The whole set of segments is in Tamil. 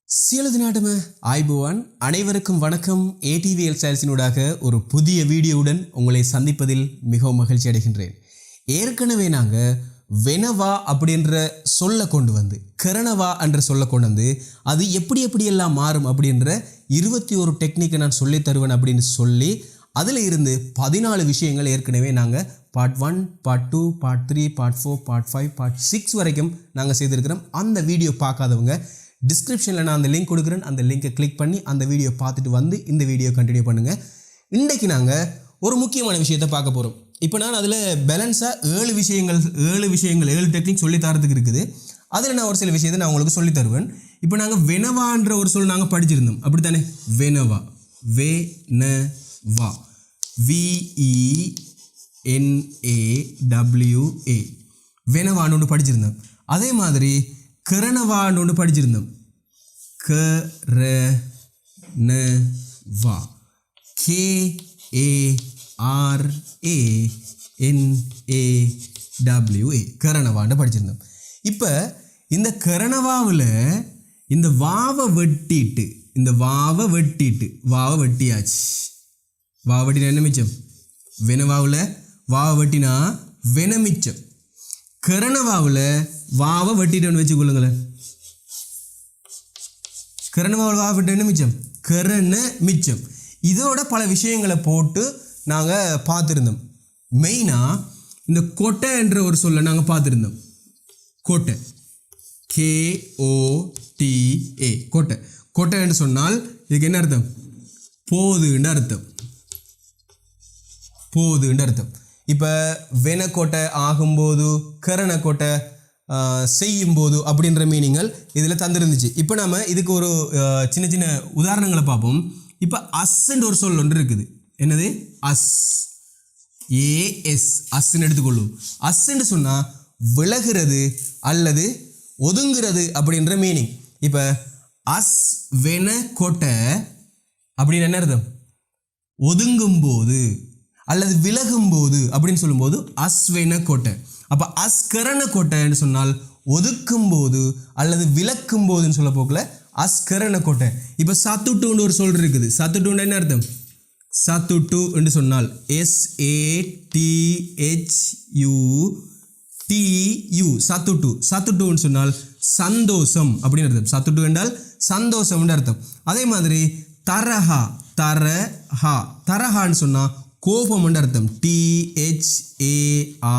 சியலது நாட்டம ஆய்புவான் அனைவருக்கும் வணக்கம். ஏடிவிஎல் ஸ்டைல்ஸினூடாக ஒரு புதிய வீடியோவுடன் உங்களை சந்திப்பதில் மிகவும் மகிழ்ச்சி அடைகின்றேன். ஏற்கனவே நாங்கள் வெனவா அப்படின்ற சொல்ல கொண்டு வந்து கரணவா என்ற சொல்ல கொண்டு வந்து அது எப்படியெல்லாம் மாறும் அப்படின்ற 21 டெக்னிக்கை நான் சொல்லி தருவேன் அப்படின்னு சொல்லி அதில் இருந்து 14 விஷயங்கள் ஏற்கனவே நாங்கள் part 1, part 2, part 3, part 4, part 5, part 6 வரைக்கும் நாங்கள் செய்திருக்கிறோம். அந்த வீடியோ பார்க்காதவங்க டிஸ்கிரிப்ஷனில் நான் அந்த லிங்க் கொடுக்குறேன். அந்த லிங்கை கிளிக் பண்ணி அந்த வீடியோ பார்த்துட்டு வந்து இந்த வீடியோ கண்டினியூ பண்ணுங்கள். இன்றைக்கி நாங்கள் ஒரு முக்கியமான விஷயத்தை பார்க்க போகிறோம். இப்போ நான் அதில் பேலன்ஸாக 7 டெக்னிக் சொல்லி தரத்துக்கு இருக்குது. அதில் நான் ஒரு சில விஷயத்தை நான் உங்களுக்கு சொல்லி தருவேன். இப்போ நாங்கள் வெனவான்ற ஒரு சொல் நாங்கள் படிச்சிருந்தோம், அப்படி தானே? வெனவா, வெனவா, VENAWA, வெனவான்னு ஒன்று படிச்சிருந்தோம். அதே மாதிரி கரணவான்னு ஒன்று படிச்சிருந்தோம், கரணவா, KARANAWA, கரணவான்னு படிச்சிருந்தோம். இப்போ இந்த கரணவாவில் இந்த வாவை வெட்டியாச்சு. வாவை வெட்டினா என்ன மிச்சம்? வெனவாவில் வாவை வெட்டினா வெனமிச்சம். கரணவாவில் வாவை வெட்டிட்டோன்னு வச்சுக்கொள்ளுங்களேன். கரணவாவில் வாவை வெட்ட என்ன மிச்சம்? கரண மிச்சம். இதோட பல விஷயங்களை போட்டு நாங்கள் பார்த்துருந்தோம். மெயினாக இந்த கொட்டை என்ற ஒரு சொல்லை நாங்கள் பார்த்துருந்தோம். கொட்டை, KOTA, கொட்டை. கொட்டை என்று சொன்னால் இதுக்கு என்ன அர்த்தம்? போதுன்னு அர்த்தம். இப்போ வெனக்கோட்டை ஆகும்போது கரணக்கோட்டை செய்யும்போது அப்படின்ற மீனிங்கள் இதில் தந்துருந்துச்சு. இப்போ நம்ம இதுக்கு ஒரு சின்ன உதாரணங்களை பார்ப்போம். இப்போ அஸ்ன்னு ஒரு சொல் ஒன்று இருக்குது. என்னது? அஸ், AS, அஸ்ன்னு எடுத்துக்கொள்ளும். அஸ்ன்னு சொன்னால் விலகிறது அல்லது ஒதுங்குறது அப்படின்ற மீனிங். இப்போ அஸ் வெனக்கோட்டை அப்படின்னு என்ன அர்த்தம்? ஒதுங்கும்போது அல்லது விலகும்போது அப்படின்னு சொல்லும்போது அஸ்வென கோட்டை. அப்போ அஸ்கரண கோட்டைன்னு சொன்னால் ஒதுக்கும்போது அல்லது விலக்கும் போதுன்னு சொல்ல போக்கில் அஸ்கரண கோட்டை. இப்போ சத்துட்டுன்னு ஒரு சொல் இருக்குது. சத்துட்டுன்னு என்ன அர்த்தம்? சத்துட்டு என்று சொன்னால் SATHUTU, சத்துட்டுன்னு சொன்னால் சந்தோஷம் அப்படின்னு அர்த்தம். சத்துட்டு என்றால் சந்தோஷம் அர்த்தம். அதே மாதிரி தரஹா, தரஹான்னு சொன்னால் கோபம் என்று அர்த்தம். THARAHA,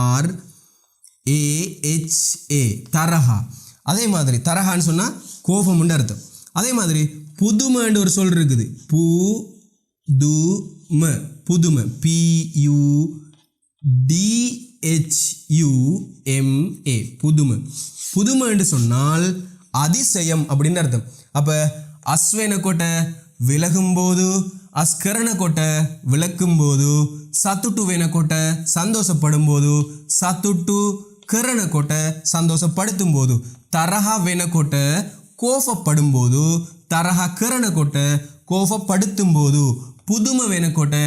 தரஹா. அதே மாதிரி தரஹான்னு சொன்னால் கோபம் என்று அர்த்தம். அதே மாதிரி புதுமைன்னு ஒரு சொல் இருக்குது. புதுமை, PUDHUMA, புதுமை என்று சொன்னால் அதிசயம் அப்படின்னு அர்த்தம். அப்போ அஸ்வென கோட்டை விலகும்போது, அஸ்கரண கோட்டை விளக்கும்போது, சத்துட்டு வேன கோட்டை சந்தோஷப்படும் போது, சத்துட்டு கரண கோட்டை சந்தோஷப்படுத்தும் போது, தரஹா வேன கோட்டை கோபப்படும் போது, தரஹா கரண கோட்டை கோபப்படுத்தும் போது, புதுமை வேன கோட்டை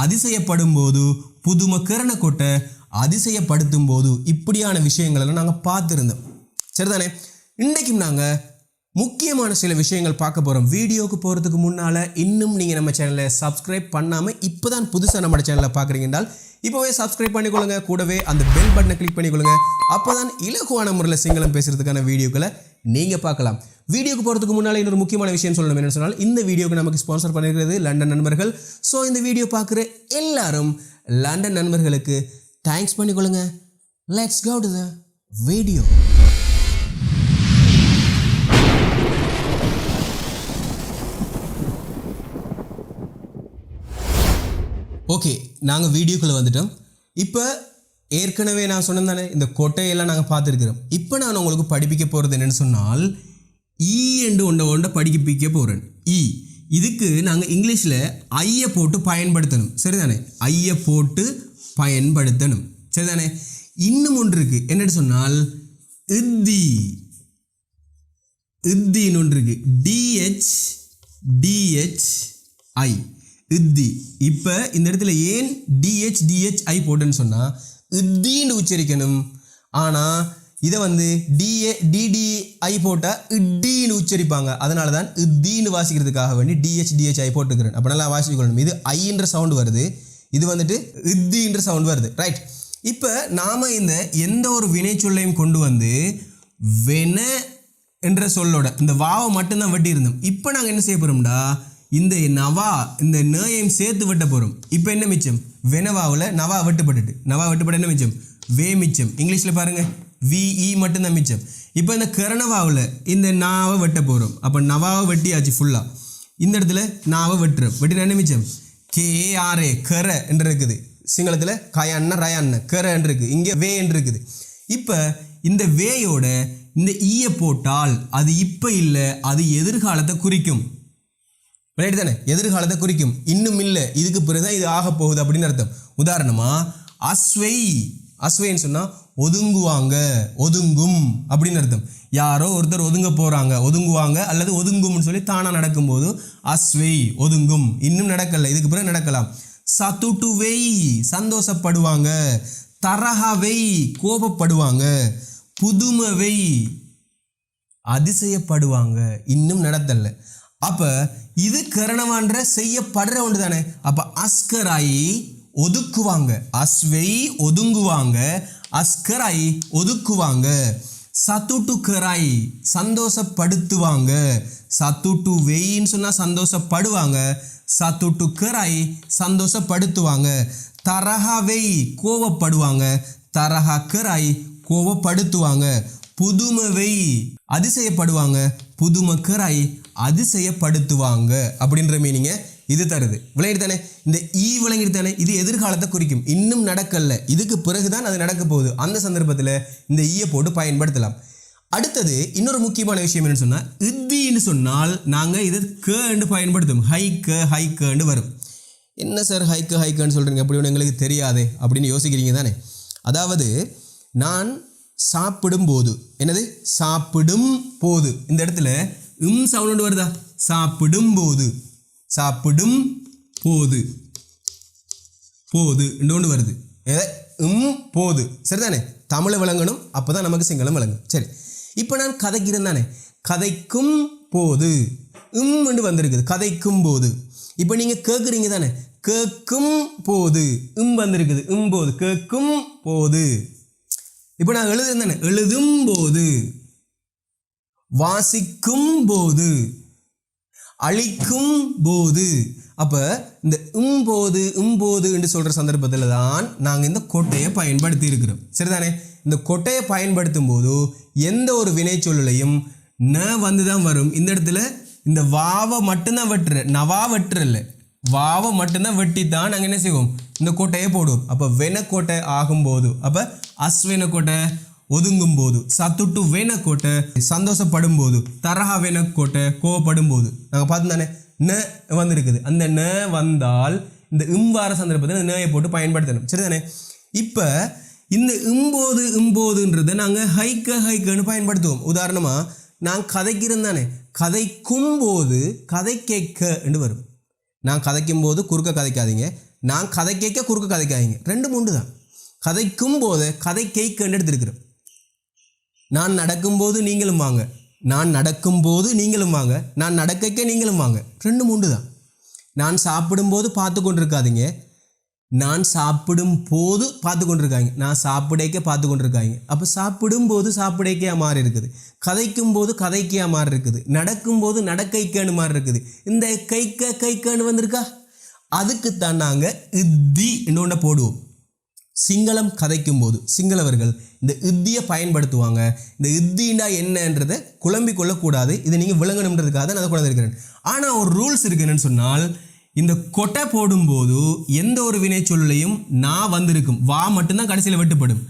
அதிசயப்படும் போது, புதுமை கரண கோட்டை அதிசயப்படுத்தும் போது, இப்படியான விஷயங்களெல்லாம் நாங்கள் பார்த்துருந்தோம். சரிதானே? இன்றைக்கும் நாங்கள் முக்கியமான சில விஷயங்கள் பார்க்க போகிறோம். வீடியோவுக்கு போகிறதுக்கு முன்னால் இன்னும் நீங்கள் நம்ம சேனலை சப்ஸ்கிரைப் பண்ணாமல் இப்போ தான் புதுசாக நம்ம சேனலை பார்க்குறீங்க என்றால் இப்போவே சப்ஸ்கிரைப் பண்ணிக்கொள்ளுங்க. கூடவே அந்த பெல் பட்டனை கிளிக் பண்ணிக்கொள்ளுங்க. அப்போ தான் இலகுவான முறையில் சிங்களம் பேசுகிறதுக்கான வீடியோக்களை நீங்கள் பார்க்கலாம். வீடியோக்கு போகிறதுக்கு முன்னால் இன்னொரு முக்கியமான விஷயம் சொல்லணும். என்னென்னு சொன்னால் இந்த வீடியோக்கு நமக்கு ஸ்பான்சர் பண்ணியிருக்கிறது லண்டன் நண்பர்கள். ஸோ இந்த வீடியோ பார்க்குற எல்லாரும் லண்டன் நண்பர்களுக்கு தேங்க்ஸ் பண்ணிக்கொள்ளுங்க. Let's go to the video. Okay, நாங்கள் வீடியோக்குள்ளே வந்துட்டோம். இப்போ ஏற்கனவே நான் சொன்னேன் தானே, இந்த கொட்டையெல்லாம் நாங்கள் பார்த்துருக்குறோம். இப்போ நான் உங்களுக்கு படிப்பிக்க போகிறது என்னென்னு சொன்னால் என்று ஒன்றை படிப்பிக்க போகிறேன். இதுக்கு நாங்கள் இங்கிலீஷில் ஐயை போட்டு பயன்படுத்தணும். சரிதானே? ஐயை போட்டு பயன்படுத்தணும். சரிதானே? இன்னும் ஒன்று இருக்குது. என்னென்னு சொன்னால் இத்தின்னு ஒன்று இருக்குது. DHI, இத்தி. இப்போ இந்த இடத்துல ஏன் DHI போட்டேன்னு சொன்னால் இத்தின்னு உச்சரிக்கணும். ஆனால் இதை வந்து டிடிஐ போட்டால் இட்டின்னு உச்சரிப்பாங்க. அதனால தான் இத்தின்னு வாசிக்கிறதுக்காக வேண்டி டிஹெச்ஐ போட்டுக்கிறேன். அப்போ நல்லா வாசிக்கணும். இது ஐன்ற சவுண்டு வருது, இது வந்துட்டு இத்தின்ற சவுண்ட் வருது. ரைட். இப்போ நாம் இந்த எந்த ஒரு வினைச்சொல்லையும் கொண்டு வந்து வென என்ற சொல்லோட இந்த வாவை மட்டும்தான் வெட்டி இருந்தோம். இப்போ நாங்கள் என்ன செய்ய போகிறோம்டா, இந்த நவா இந்த நேயையும் சேர்த்து வெட்ட போகிறோம். இப்போ என்ன மிச்சம், வெனவாவில் நவா வெட்டுப்பட்டுட்டு என்ன மிச்சம், வே மிச்சம். இங்கிலீஷில் பாருங்கள் விஇ மட்டும்தான் மிச்சம். இப்போ இந்த கரணவாவில் இந்த நாவை வெட்ட போகிறோம். அப்போ நவாவை வெட்டியாச்சு ஃபுல்லாக. இந்த இடத்துல நாவை வெட்டினா என்ன மிச்சம், கேஆர்ஏ கர என்று இருக்குது. சிங்களத்தில் கயன்ன ரயன்ன கர என்று இருக்குது, இங்கே வே என்று இருக்குது. இப்போ இந்த வேயோட இந்த ஈய போட்டால் அது இப்போ இல்லை, அது எதிர்காலத்தை குறிக்கும். ரைட் தானே, எதிர்காலத்தை குறிக்கும். இன்னும் இல்லை, இதுக்கு பிறகுதான் இது ஆக போகுது அப்படின்னு அர்த்தம். உதாரணமாக அஸ்வைன்னு சொன்னால் ஒதுங்குவாங்க, ஒதுங்கும் அப்படின்னு அர்த்தம். யாரோ ஒருத்தர் ஒதுங்க போகிறாங்க, ஒதுங்குவாங்க அல்லது ஒதுங்கும்னு சொல்லி தானாக நடக்கும்போது அஸ்வை ஒதுங்கும். இன்னும் நடக்கலை, இதுக்கு பிறகு நடக்கலாம். சத்துட்டுவை சந்தோஷப்படுவாங்க, தரஹவை கோபப்படுவாங்க, புதுமவை அதிசயப்படுவாங்க, இன்னும் நடத்தல. அப்போ இது கரணவான்ற செய்யப்படுற ஒன்று தானே. அப்போ அஸ்கராய் ஒதுக்குவாங்க, அஸ்வை ஒதுங்குவாங்க, அஸ்கராய் ஒதுக்குவாங்க. சத்துட்டுக்கராய் சந்தோஷப்படுத்துவாங்க, சத்துட்டு வெயின்னு சொன்னால் சந்தோஷப்படுவாங்க, சத்துட்டுக்கராய் சந்தோஷப்படுத்துவாங்க. தரஹாவை கோவப்படுவாங்க, தரஹாக்கராய் கோவப்படுத்துவாங்க. புதுமவை அதிசயப்படுவாங்க, புதுமக்கராய் அதிசயப்படுத்துவாங்க அப்படின்ற மீனிங்கை இது தருது. விளங்கிட்டு தானே, இந்த ஈ விளங்கிட்டு தானே, இது எதிர்காலத்தை குறிக்கும். இன்னும் நடக்கல, இதுக்கு பிறகுதான் அது நடக்க போகுது. அந்த சந்தர்ப்பத்தில் இந்த ஈயை போட்டு பயன்படுத்தலாம். அடுத்தது இன்னொரு முக்கியமான விஷயம் என்னன்னு சொன்னால், இத்தின்னு சொன்னால் நாங்கள் இதை கேண்டு பயன்படுத்தும். ஹைக்கன்னு வரும். என்ன சார் ஹைக்கன்னு சொல்கிறீங்க, அப்படி ஒன்று எங்களுக்கு தெரியாதே அப்படின்னு யோசிக்கிறீங்க தானே. அதாவது நான் சாப்பிடும்போது, என்னது சாப்பிடும் போது, இந்த இடத்துல சவுண்ட் வருதா, சாப்பிடும் போது இன்னொன்று வருது, போது. சரிதானே, தமிழை விளங்கணும், அப்போ தான் நமக்கு சிங்களம் விளங்கும். சரி, இப்போ நான் கதைக்கிறேன் தானே, கதைக்கும் போது என்று வந்திருக்குது, கதைக்கும் போது. இப்போ நீங்கள் கேட்குறீங்க தானே, கேட்கும் போது வந்திருக்குது, போது கேட்கும் போது. இப்போ நான் எழுதுறேன் தானே, எழுதும் போது, வாசிக்கும் போது, அழிக்கும் போது. அப்போ இந்த போது என்று சொல்கிற சந்தர்ப்பத்தில் தான் நாங்கள் இந்த கொட்டையை பயன்படுத்தி இருக்கிறோம். சரிதானே, இந்த கொட்டையை பயன்படுத்தும் போது எந்த ஒரு வினைச்சொல்லையும் ந வந்து தான் வரும். இந்த இடத்துல இந்த வாவை மட்டும்தான் வெட்டுற, நவா வெட்டுறல்ல, வாவை மட்டும்தான் வெட்டித்தான் நாங்கள் என்ன செய்வோம், இந்த கோட்டையை போடுவோம். அப்போ வெனக்கோட்டை ஆகும்போது, அப்போ அஸ்வெனக்கோட்டை ஒதுங்கும் போது, சத்துட்டு வேணக்கோட்டை சந்தோஷப்படும் போது, தரஹா வேணக்கோட்டை கோவப்படும் போது. நாங்கள் பார்த்து தானே ந வந்திருக்குது. அந்த ந வந்தால் இந்த வார சந்தர்ப்பத்தில் நேயை போட்டு பயன்படுத்தணும். சரிதானே. இப்போ இந்த இம்போதுன்றதை நாங்கள் ஹைக்கன்னு பயன்படுத்துவோம். உதாரணமாக நான் கதைக்கிறேன் தானே, கதைக்கும் போது கதை கேட்க என்று வரும். நான் கதைக்கும் போது குறுக்க கதைக்காதீங்க, நான் கதை கேட்க குறுக்க கதைக்காதீங்க, ரெண்டு மூன்று தான். கதைக்கும் போது கதை கேட்கன்னு எடுத்துருக்கிறோம். நான் நடக்கும்போது நீங்களும் வாங்க, நான் நடக்கும்போது நீங்களும் வாங்க, நான் நடக்க நீங்களும் வாங்க, ரெண்டு மூன்று தான். நான் சாப்பிடும்போது பார்த்து கொண்டிருக்காதீங்க, நான் சாப்பிடும் போது பார்த்து கொண்டிருக்காங்க, நான் சாப்பிடைக்க பார்த்து கொண்டிருக்காங்க. அப்போ சாப்பிடும்போது சாப்பிடைக்கையாக மாறி இருக்குது, கதைக்கும் போது கதைக்கையாக மாறி இருக்குது, நடக்கும்போது நடக்கைக்கன்னு மாறி இருக்குது. இந்த கைக்கன்னு வந்திருக்கா, அதுக்குத்தான் நாங்கள் இத்தி இன்னொன்று போடுவோம். சிங்களம் கதைக்கும் போது சிங்களவர்கள் இந்த இத்தியை பயன்படுத்துவாங்க. இந்த இத்தின்னா என்னன்றதை குழம்பி கொள்ளக்கூடாது, இதை நீங்கள் விளங்கணுன்றதுக்காக தான் நான் கூட இருக்கிறேன். ஆனால் ஒரு ரூல்ஸ் இருக்கு, என்னன்னு சொன்னால் இந்த கொட்டை போடும்போது எந்த ஒரு வினைச்சொல்லையும் நான் வந்திருக்கும், வா மட்டும்தான் கடைசியில் வெட்டுப்படும்.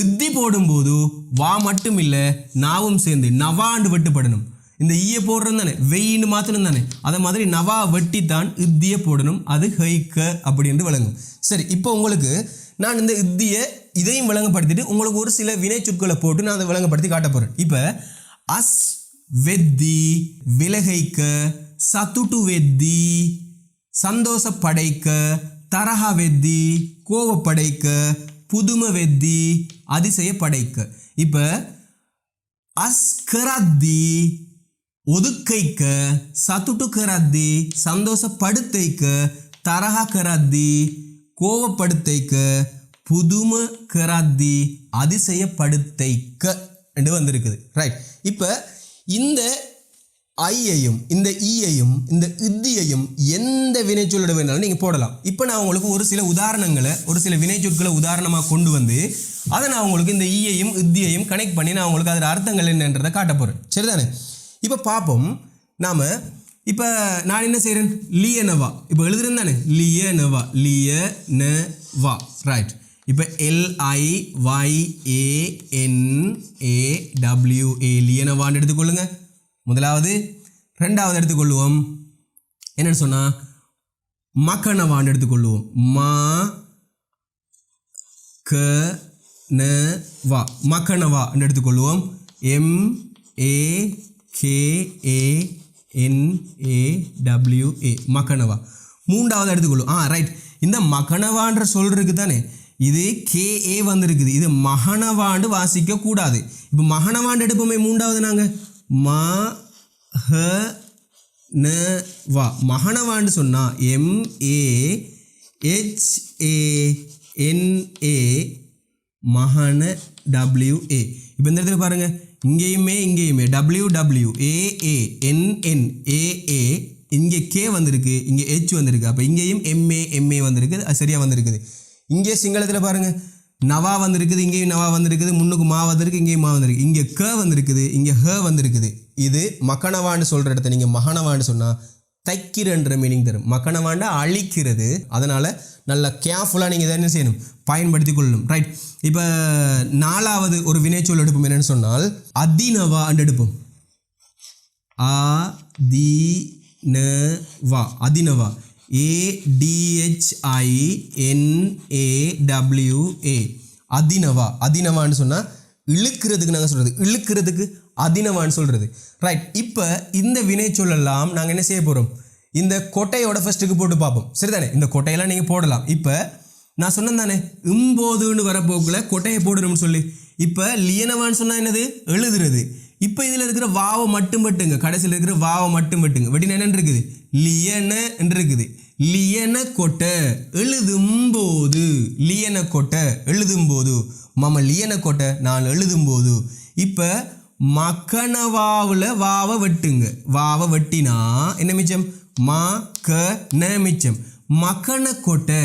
இத்தி போடும்போது வா மட்டும் இல்லை, நாவும் சேர்ந்து நவாண்டு வெட்டுப்படணும். இந்த ஈய போடுறது தானே, வெயின்னு மாற்றணும் தானே, அதை மாதிரி நவா வெட்டித்தான் இத்தியை போடணும். அது ஹைக்க அப்படின்னு விளங்கும். சரி, இப்போ உங்களுக்கு நான் இந்த இதையும் விளங்கப்படுத்திட்டு உங்களுக்கு ஒரு சில வினை சொற்களை போட்டு நான் அதை விளங்கப்படுத்தி காட்ட போகிறேன். இப்போ அஸ் வெத்தி, விலகைக்க, சத்துட்டு வெத்தி, சந்தோஷப்படைக்க, தரஹா வெத்தி, கோவப்படைக்க, புதுமை வெத்தி, அதிசய படைக்க. இப்போ අස්කරද්දී ඔදුක්කයික සතුටු කරද්දී සන්තෝෂப்படுத்தைක තරහ කරද්දී கோவப்படுத்தைக்க புதும கராத்தி அதிசயப்படுத்தைக்க என்று வந்திருக்குது ரைட் இப்போ இந்த ஐயையும் இந்த ஈயையும் இந்த இத்தியையும் எந்த வினைச்சொல்லோட வேணாலும் நீங்கள் போடலாம் இப்போ நான் உங்களுக்கு ஒரு சில உதாரணங்களை ஒரு சில வினைச்சொற்களை உதாரணமாக கொண்டு வந்து அதை நான் உங்களுக்கு இந்த ஈயையும் இத்தியையும் கனெக்ட் பண்ணி நான் உங்களுக்கு அதோட அர்த்தங்கள் என்னன்றதை காட்ட போகிறேன் சரிதானே இப்போ பார்ப்போம் நாம் இப்போ நான் என்ன செய்கிறேன் லியனவா இப்போ எழுதுறேன் தானே லியனவா லியனவா ரைட் இப்போ LIYANAWA லியனவான்னு எடுத்துக்கொள்ளுங்க முதலாவது ரெண்டாவது எடுத்துக்கொள்வோம் என்னன்னு சொன்னால் மக்கனவான்னு எடுத்துக்கொள்வோம் மக்கனவா மக்கனவான்னு எடுத்துக்கொள்வோம் MAKANAWA மக்கனவா மூன்றாவது எடுத்துக்கொள்ளும் ரைட் இந்த மக்கனவான்ற சொல் இருக்கு தானே இது KA வந்திருக்குது இது மகனவாண்டு வாசிக்க கூடாது இப்போ மகனவாண்டு எடுப்போமே மூன்றாவது நாங்கள் மஹனவா மகனவாண்டு சொன்னால் MAHANA மகன WA இப்போ இந்த இடத்துல பாருங்க இங்கேயுமே WWAANNAA இங்கே K வந்திருக்கு இங்கே H வந்திருக்கு அப்போ இங்கேயும் MA வந்திருக்கு அது சரியாக வந்திருக்குது இங்கே சிங்களத்தில் பாருங்கள் நவா வந்திருக்குது இங்கேயும் நவா வந்திருக்குது முன்னுக்கு மா வந்திருக்கு இங்கேயும் மா வந்திருக்கு இங்கே க வந்திருக்குது இங்கே ஹ வந்திருக்குது இது மக்கனவாண்டு சொல்கிற இடத்த நீங்கள் மகனவாண்டு சொன்னால் தைக்கிறன்ற மீனிங் தரும் மக்கனவாண்டா அழிக்கிறது அதனால் நல்லா கேர்ஃபுல்லாக நீங்கள் இதை என்ன செய்யணும் பயன்படுத்தி கொள்ளணும் ரைட் இப்போ நாலாவது ஒரு வினைச்சொல் எடுப்போம் என்னென்னு சொன்னால் அதினவா அண்டு எடுப்போம் அதினவா ADHINAWA அதினவா அதினவான்னு சொன்னால் இழுக்கிறதுக்கு நாங்கள் சொல்கிறது இழுக்கிறதுக்கு அதினவான்னு சொல்கிறது ரைட் இப்போ இந்த வினைச்சொல்லெல்லாம் நாங்கள் என்ன செய்ய போகிறோம் இந்த கொட்டையோட ஃபஸ்ட்டுக்கு போட்டு பார்ப்போம் சரிதானே இந்த கொட்டையெல்லாம் நீங்கள் போடலாம் இப்போ நான் சொன்னேன் தானே இம்போதுன்னு வரப்போக்கில் கொட்டையை போடணும்னு சொல்லி இப்போ லியனவான்னு சொன்னால் என்னது எழுதுறது இப்போ இதில் இருக்கிற வாவை மட்டும் வெட்டுங்க கடைசியில் இருக்கிற வாவை மட்டும் வெட்டுங்க வெட்டினா என்னன்னு இருக்குது லியன என்று இருக்குது லியன கொட்டை எழுதும்போது லியன கொட்டை எழுதும்போது மம லியன கொட்டை நான் எழுதும்போது இப்போ மக்கனவாவில் வாவை வெட்டுங்க வாவை வெட்டினா என்ன மிச்சம் மக்கன மிச்சம் மக்கன கொட்டை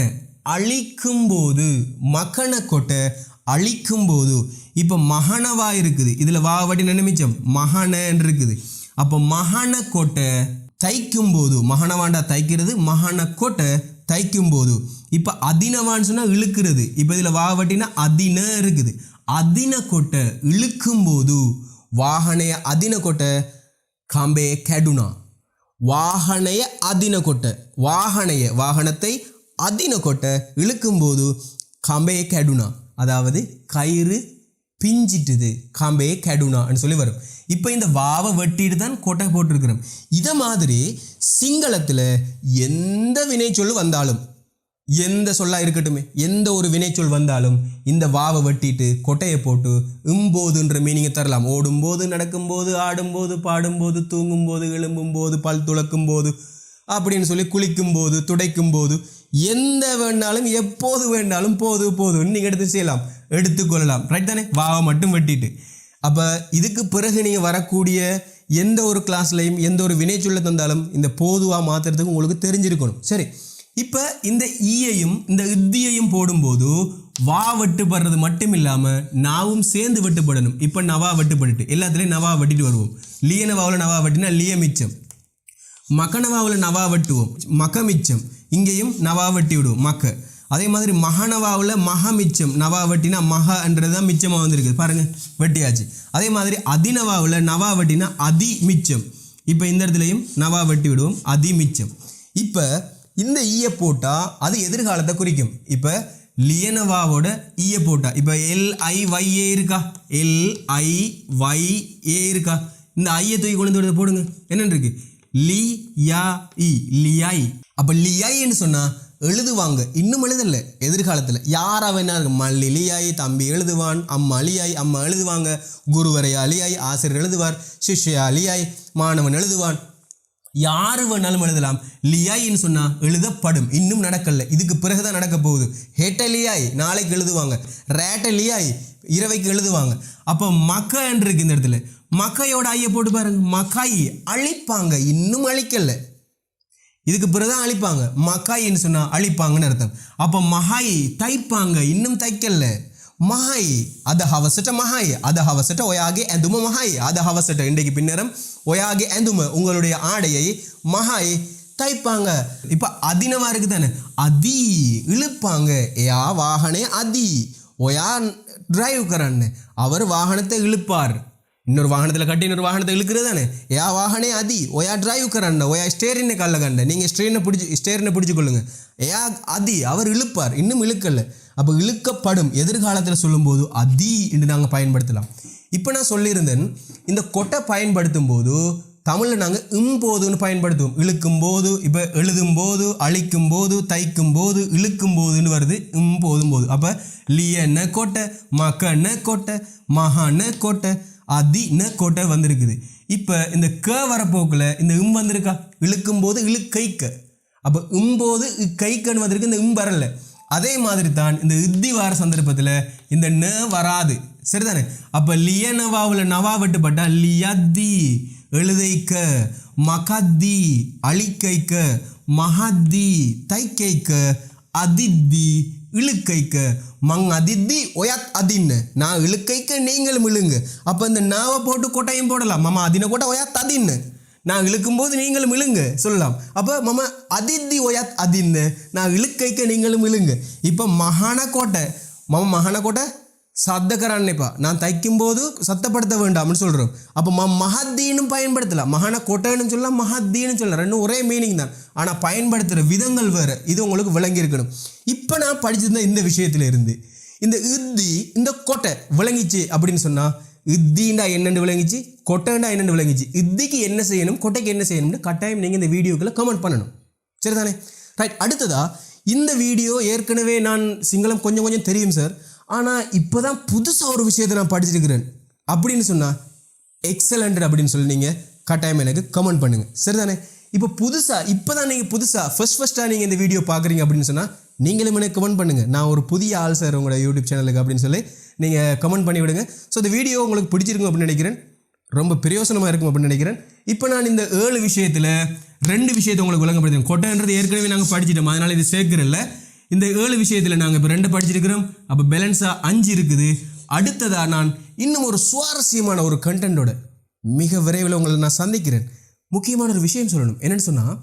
அழிக்கும்போது மக்கன கொட்டை அழிக்கும்போது இப்போ மகனவா இருக்குது இதில் வா வட்டி நினைமிச்சம் மகனன்னு இருக்குது அப்போ மகன கொட்டை தைக்கும் போது மகனவாண்டா தைக்கிறது மகன கொட்டை தைக்கும் போது இப்போ அதினவான்னு சொன்னால் இழுக்கிறது இப்போ இதில் வா வட்டினா அதின இருக்குது அதின கொட்டை இழுக்கும் போது வாகனைய அதின கொட்டை காம்பே கெடுனா வாகனைய அதின கொட்டை வாகனத்தை அதின கொட்டை இழுக்கும்போது காம்பே கெடுனா அதாவது கயிறு பிஞ்சிட்டுது காம்பே கெடுனான்னு சொல்லி வரும் இப்போ இந்த வாவை வெட்டிட்டு தான் கொட்டை போட்டிருக்கிறோம் இதை மாதிரி சிங்களத்தில் எந்த வினைச்சொல் வந்தாலும் எந்த சொல்லா இருக்கட்டுமே எந்த ஒரு வினைச்சொல் வந்தாலும் இந்த வாவை வெட்டிட்டு கொட்டையை போட்டு இம்போதுன்ற மீனிங்கை தரலாம் ஓடும்போது நடக்கும்போது ஆடும்போது பாடும்போது தூங்கும்போது எழும்பும்போது பல் துளக்கும் போது அப்படின்னு சொல்லி குளிக்கும்போது துடைக்கும்போது எந்த வேணாலும் எப்போது வேணாலும் போதுன்னு நீங்கள் எடுத்து செய்யலாம் எடுத்துக்கொள்ளலாம் ரைட் தானே வாவை மட்டும் வெட்டிட்டு அப்போ இதுக்கு பிறகு நீங்கள் வரக்கூடிய எந்த ஒரு கிளாஸ்லையும் எந்த ஒரு வினைச்சொல்லை தந்தாலும் இந்த போதுவாக மாற்றுறதுக்கு உங்களுக்கு தெரிஞ்சிருக்கணும் சரி இப்போ இந்த ஈயையும் இந்த இத்தியையும் போடும்போது வா வெட்டுப்படுறது மட்டும் இல்லாமல் நாவும் சேர்ந்து வெட்டுப்படணும் இப்போ நவா வெட்டுப்பட்டுட்டு எல்லாத்துலேயும் நவா வெட்டிட்டு வருவோம் லியனவாவில் நவா வெட்டினா லிய மிச்சம் மக்கனவாவில் நவா வெட்டுவோம் மக மிச்சம் இங்கேயும் நவா வெட்டி விடுவோம் மக்க அதே மாதிரி மகனவாவில் மக மிச்சம் நவா வெட்டினா மகன்றது தான் மிச்சமாக வந்துருக்குது பாருங்கள் வெட்டியாச்சு அதே மாதிரி அதினவாவில் நவா வெட்டினா அதி மிச்சம் இப்போ இந்த இடத்துலையும் நவா வெட்டி விடுவோம் அதி மிச்சம் இப்போ இந்த ஈய போட்டால் அது எதிர்காலத்தை குறிக்கும் இப்போ லியனவாவோட ஈய போட்டா இப்போ LIYA இருக்கா LIYA இருக்கா இந்த ஐயை தூக்கி கொண்டு போடுங்க என்னென்னு இருக்கு லியாஇ லியாய் அப்போ லியாயின்னு சொன்னால் எழுதுவாங்க, இன்னும் எழுதல, எதிர்காலத்தில் யாரா வேணா இருக்கு. மல்லி லியாய், தம்பி எழுதுவான், அம்மா லியாய், அம்மா எழுதுவாங்க, குருவரையா லியாய், ஆசிரியர் எழுதுவார், சிஷ்யா லியாய், மாணவன் எழுதுவான், யாரு வேணாலும் எழுதலாம். லியாயின்னு சொன்னா எழுதப்படும், இன்னும் நடக்கல, இதுக்கு பிறகுதான் நடக்க போகுது. ஹேட்ட லியாய் நாளைக்கு எழுதுவாங்க, ரேட்ட லியாய் இரவைக்கு எழுதுவாங்க. அப்போ மக்கன்னு இருக்கு இந்த இடத்துல. மக்கையோட ஐய போட்டு பாருங்க, மக்காய் அழிப்பாங்க, இன்னும் அழிக்கல, இதுக்கு பிறகுதான் அழிப்பாங்க. மக்காயின்னு சொன்னா அழிப்பாங்கன்னு அர்த்தம். அப்போ மகாய் தைப்பாங்க, இன்னும் தைக்கல. மஹாய் අද හවසට මහයි අද හවසට ඔයාගේ ඇඳුම මහයි අද හවසට இன்றைக்கு பின்னரம் ඔයාගේ ඇඳුම உங்களுடைய ஆடையை மஹாய் தைப்பாங்க. இப்போ அதினவா இருக்கு தானே, அதி இழுப்பாங்க. எயா வாகனே அதி, ஒயா டிரைவ் கரன்னு, அவர் வாகனத்தை இழுப்பார். இன்னொரு வாகனத்தில் கட்டி இன்னொரு வாகனத்தை இழுக்கிறது தானே. எயா வாகனே அதி, ஒயா டிரைவ் கரண்ட, ஒயா ஸ்டேரினை கல்ல கண்ட, நீங்கள் ஸ்டேரினை பிடிச்சிக்கொள்ளுங்க. எயா அதி, அவர் இழுப்பார், இன்னும் இழுக்கல. அப்போ இழுக்கப்படும் எதிர்காலத்தில் சொல்லும்போது அதி என்று நாங்கள் பயன்படுத்தலாம். இப்போ நான் சொல்லியிருந்தேன், இந்த கொட்டை பயன்படுத்தும் போது தமிழில் நாங்கள் இம்போதுன்னு பயன்படுத்துவோம். இழுக்கும் போது, இப்போ எழுதும் போது, அழிக்கும் போது, தைக்கும் போது, இழுக்கும் போதுன்னு வருது, இம்போதும் போது. அப்போ லியன கொட்டை, மக்கன கொட்டை, மகான கொட்டை, அதின கொட்டை வந்திருக்குது. இப்போ இந்த க வரப்போக்கில் இந்த வந்திருக்கா, இழுக்கும் போது இழுக்கைக்க, அப்போ இம்போது கைக்கன்னு வந்திருக்கு, இந்த வரல. அதே மாதிரி தான் இந்த இத்தி வார சந்தர்ப்பத்தில் இந்த ந வராது, சரிதானே. அப்போ லியனவாவில் நவா வெட்டுப்பட்டா லியத்தி எழுதைக்க, மகத்தி அழிக்கைக்க, மஹத்தி தைக்கைக்க, அதித்தி இழுக்கைக்க, மங் அதித்தி ஒயாத் அதின்னு, நான் இழுக்கைக்க நீங்களும் இழுங்க. அப்போ இந்த நாவை போட்டு கொட்டையும் போடலாம், மாமா அதின கொட்டை ஒயாத் அதின்னு, நான் இழுக்கும்போது நீங்களும் இழுங்க சொல்லலாம். அப்போ மாமா அதித்தி ஒயாத் அதின்னு, நான் இழுக்கைக்க நீங்களும் இழுங்க. இப்போ மகான கோட்டை, மாமா மகான கோட்டை சத்தக்கரான்னைப்பா, நான் தைக்கும்போது சத்தப்படுத்த வேண்டாம்னு சொல்கிறோம். அப்போ மஹத்தின்னு பயன்படுத்தலாம், மகான கோட்டைன்னு சொல்லலாம், மஹத்தின்னு சொல்லலாம், ரெண்டும் ஒரே மீனிங் தான், ஆனால் பயன்படுத்துகிற விதங்கள் வேறு. இது உங்களுக்கு விளங்கி இருக்கணும். இப்போ நான் படிச்சிருந்தேன் இந்த விஷயத்தில் இருந்து, இந்த இத்தி இந்த கோட்டை விளங்கிச்சு அப்படின்னு சொன்னால், இத்தின்டா என்னென்னு விளங்கிச்சு, கொட்டைண்டா என்னென்னு விளங்கிச்சு, இத்திக்கு என்ன செய்யணும், கொட்டைக்கு என்ன செய்யணும்னு கட்டாயம் நீங்கள் இந்த வீடியோக்குள்ள கமெண்ட் பண்ணணும், சரிதானே. ரைட். அடுத்ததா, இந்த வீடியோ ஏற்கனவே நான் சிங்களம் கொஞ்சம் கொஞ்சம் தெரியும் சார், ஆனால் இப்போ தான் புதுசாக ஒரு விஷயத்தை நான் படிச்சிருக்கிறேன் அப்படின்னு சொன்னால் எக்ஸலண்ட் அப்படின்னு சொல்லி நீங்கள் கட்டாயம் எனக்கு கமெண்ட் பண்ணுங்கள், சரிதானே. இப்போ புதுசாக இப்போ தான் நீங்கள் புதுசாக ஃபஸ்ட்டாக நீங்கள் இந்த வீடியோ பார்க்குறீங்க அப்படின்னு சொன்னால் நீங்களும் எனக்கு கமெண்ட் பண்ணுங்கள், நான் ஒரு புதிய ஆள் சார் உங்களோட யூடியூப் சேனலுக்கு அப்படின்னு சொல்லி நீங்கள் கமெண்ட் பண்ணி விடுங்க. ஸோ இந்த வீடியோ உங்களுக்கு பிடிச்சிருக்கும் அப்படின்னு நினைக்கிறேன், ரொம்ப பிரயோசனமாக இருக்கும் அப்படின்னு நினைக்கிறேன். இப்போ நான் இந்த 7 விஷயத்தில் 2 விஷயத்தை உங்களுக்கு விளங்கப்படுத்துகிறேன். கொட்டைன்றது ஏற்கனவே நாங்கள் படிச்சிட்டோம், அதனால் இது சேர்க்கிறல்ல. இந்த 7 விஷயத்தில் நாங்கள் இப்போ 2 படிச்சிருக்கிறோம், அப்போ பேலன்ஸாக 5 இருக்குது. அடுத்ததாக நான் இன்னும் ஒரு சுவாரஸ்யமான ஒரு கண்டென்ட்டோட மிக விரைவில் உங்களை நான் சந்திக்கிறேன். முக்கியமான ஒரு விஷயம் சொல்லணும், என்னென்னு சொன்னால்,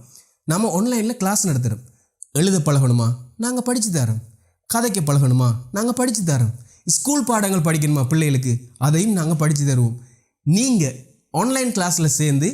நம்ம ஆன்லைனில் கிளாஸ் நடத்துகிறோம். எழுத பழகணுமா, நாங்கள் படித்து தரோம். கதைக்க பழகணுமா, நாங்கள் படித்து தரோம். ஸ்கூல் பாடங்கள் படிக்கணுமா பிள்ளைகளுக்கு, அதையும் நாங்கள் படித்து தருவோம். நீங்கள் ஆன்லைன் கிளாஸில் சேர்ந்து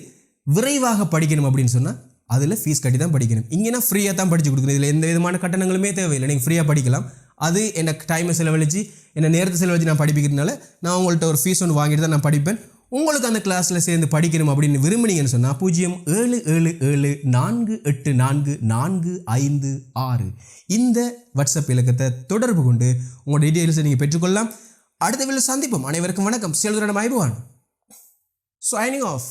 விரைவாக படிக்கணும் அப்படின்னு சொன்னால் அதில் ஃபீஸ் கட்டி தான் படிக்கணும். இங்கேனா ஃப்ரீயாக தான் படித்து கொடுக்கணும், இதில் எந்த விதமான கட்டணங்களுமே தேவையில்லை, நீங்கள் ஃப்ரீயாக படிக்கலாம். அது எனக்கு டைமை செலவழித்து என்ன நேரத்தை செலவழித்து நான் படிப்பிக்கிறதுனால நான் உங்கள்கிட்ட ஒரு ஃபீஸ் ஒன்று வாங்கிட்டு தான் நான் படிப்பேன். உங்களுக்கு அந்த கிளாஸில் சேர்ந்து படிக்கணும் அப்படின்னு விரும்பினீங்கன்னு சொன்னால் 0777484456 இந்த வாட்ஸ்அப் இலக்கத்தை தொடர்பு கொண்டு உங்களோட டீட்டெயில்ஸை நீங்கள் பெற்றுக்கொள்ளலாம். அடுத்த வீடியோவில் சந்திப்போம். அனைவருக்கும் வணக்கம். செல்வரான மைபவான் சைனிங் ஆஃப்.